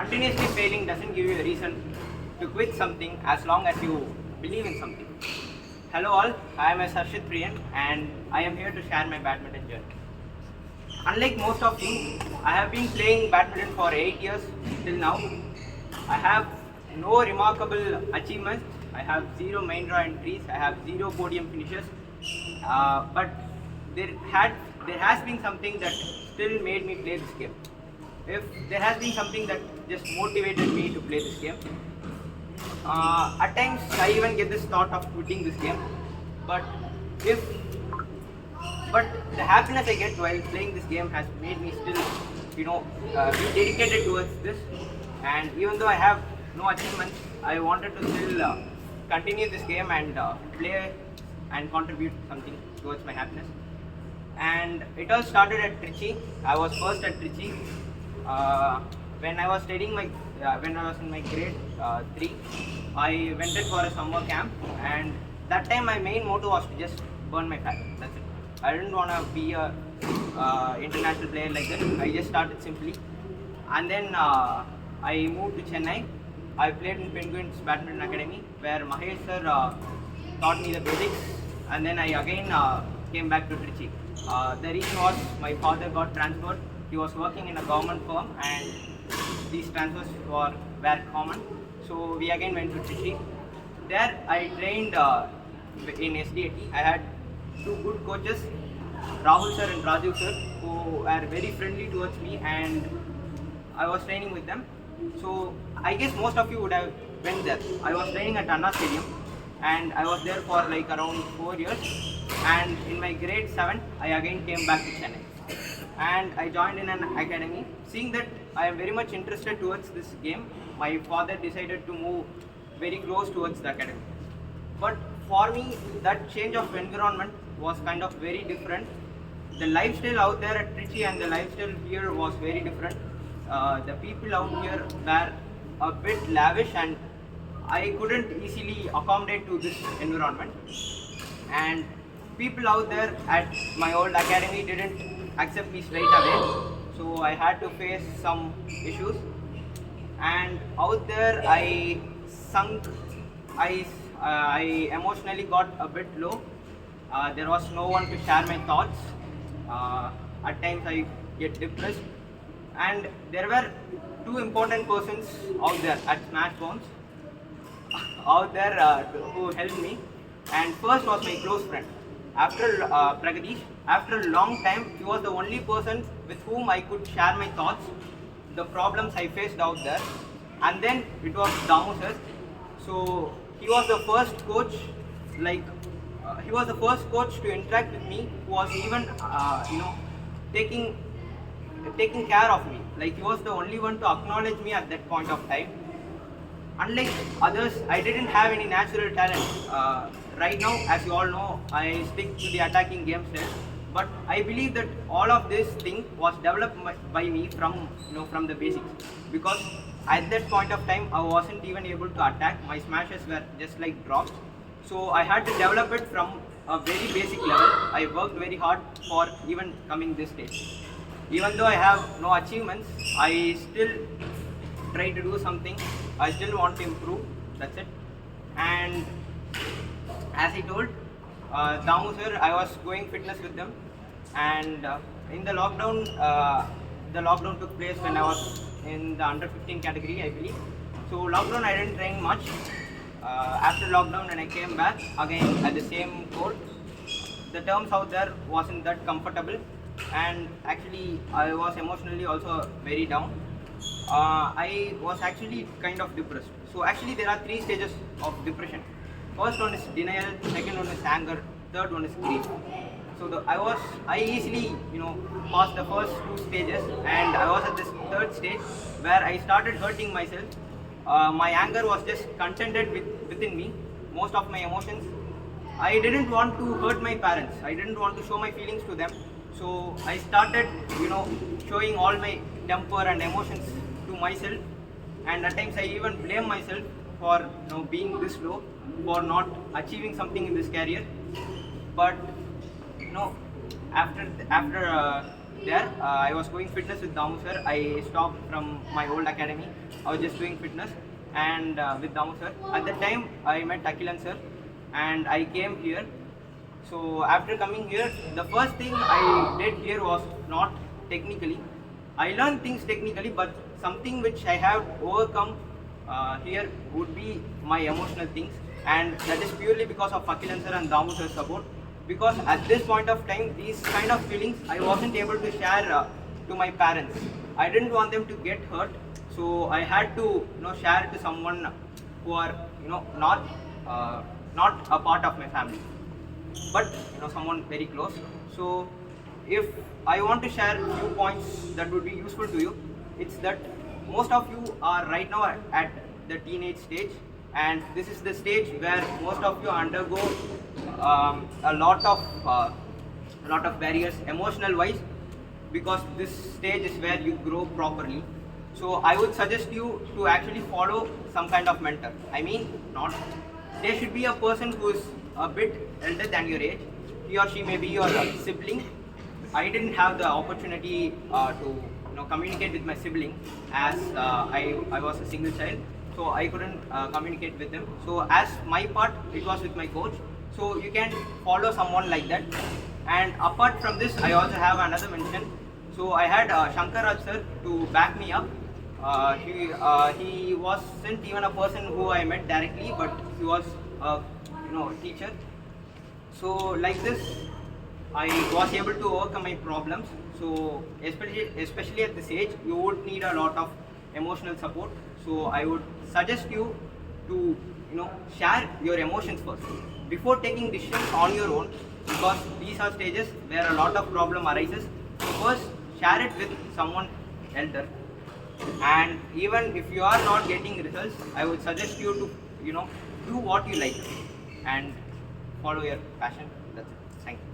continuously failing doesn't give you a reason to quit something as long as you believe in something. Hello all, I am Harshit Priyan and I am here to share my badminton journey. Unlike most of you, I have been playing badminton for 8 years till now. I have no remarkable achievements. I have zero main draw entries. I have zero podium finishes. But there has been something that still made me play this game. If there has been something that just motivated me to play this game. At times I even get this thought of quitting this game, but if but the happiness I get while playing this game has made me still, be dedicated towards this. And even though I have no achievements, I wanted to still continue this game and play and contribute something towards my happiness. And it all started at Trichy. I was first at Trichy. When I was studying when I was in my grade 3, I went in for a summer camp, and that time my main motto was to just burn my fat. That's it. I didn't want to be a international player like that. I just started simply, and then I moved to Chennai. I played in Penguins Badminton Academy, where Mahesh sir taught me the basics, and then I again came back to Trichy. The reason was my father got transferred. He was working in a government firm, and these transfers were common. So we again went to Trichy. There I trained in SDAT. I had two good coaches, Rahul sir and Rajiv sir, who were very friendly towards me, and I was training with them. So I guess most of you would have went there. I was training at Anna Stadium, and I was there for like around 4 years. And in my grade 7, I again came back to Chennai, and I joined in an academy. Seeing that I am very much interested towards this game, my father decided to move very close towards the academy. But for me, that change of environment was kind of very different. The lifestyle out there at Trichy and the lifestyle here was very different. The people out here were a bit lavish, and I couldn't easily accommodate to this environment. And people out there at my old academy didn't accept me straight away, so I had to face some issues. And out there I sunk, I emotionally got a bit low. There was no one to share my thoughts. At times I get depressed, and there were two important persons out there at Smash Bones out there who helped me. And first was my close friend. After Pragadish, after a long time, he was the only person with whom I could share my thoughts, the problems I faced out there. And then it was Damu sir. So he was the first coach, he was the first coach to interact with me, who was even, taking care of me. Like, he was the only one to acknowledge me at that point of time. Unlike others, I didn't have any natural talent. Right now, as you all know, I stick to the attacking game style. But I believe that all of this thing was developed by me from the basics. Because at that point of time, I wasn't even able to attack. My smashes were just like drops. So I had to develop it from a very basic level. I worked very hard for even coming this stage. Even though I have no achievements, I still try to do something. I still want to improve. That's it. And as I told Damu sir, I was going fitness with them. And in the lockdown took place when I was in the under 15 category, I believe. So lockdown I didn't train much. After lockdown, when I came back again at the same court, the terms out there wasn't that comfortable, and actually I was emotionally also very down. I was actually kind of depressed. So actually there are 3 stages of depression. First one is denial, second one is anger, third one is grief. So I easily passed the first 2 stages, and I was at this third stage where I started hurting myself. My anger was just contented within me. Most of my emotions, I didn't want to hurt my parents. I didn't want to show my feelings to them. So I started, showing all my temper and emotions to myself. And at times I even blame myself for being this low, for not achieving something in this career. But after there. I was doing fitness with Damu sir. I stopped from my old academy. I was just doing fitness and with Damu sir. At that time, I met Akilan sir, and I came here. So after coming here, the first thing I did here was not technically. I learned things technically, but something which I have overcome here would be my emotional things, and that is purely because of Akilan sir and Damu sir's support. Because at this point of time, these kind of feelings I wasn't able to share to my parents. I didn't want them to get hurt, so I had to share it to someone who are not a part of my family, but someone very close. So if I want to share few points that would be useful to you, it's that most of you are right now at the teenage stage, and this is the stage where most of you undergo a lot of barriers emotional wise, because this stage is where you grow properly. So I would suggest you to actually follow some kind of mentor. I mean, not there should be a person who is a bit elder than your age. He or she may be your sibling. I didn't have the opportunity to communicate with my sibling, as I was a single child, so I couldn't communicate with them. So as my part, it was with my coach. So you can follow someone like that. And apart from this, I also have another mention. So I had Shankar Raj sir to back me up. He wasn't even a person who I met directly, but he was a teacher. So like this, I was able to overcome my problems. So especially at this age, you would need a lot of emotional support. So I would suggest you to share your emotions first before taking decisions on your own, because these are stages where a lot of problem arises. First, share it with someone elder, and even if you are not getting results, I would suggest you to do what you like and follow your passion. That's it. Thank you.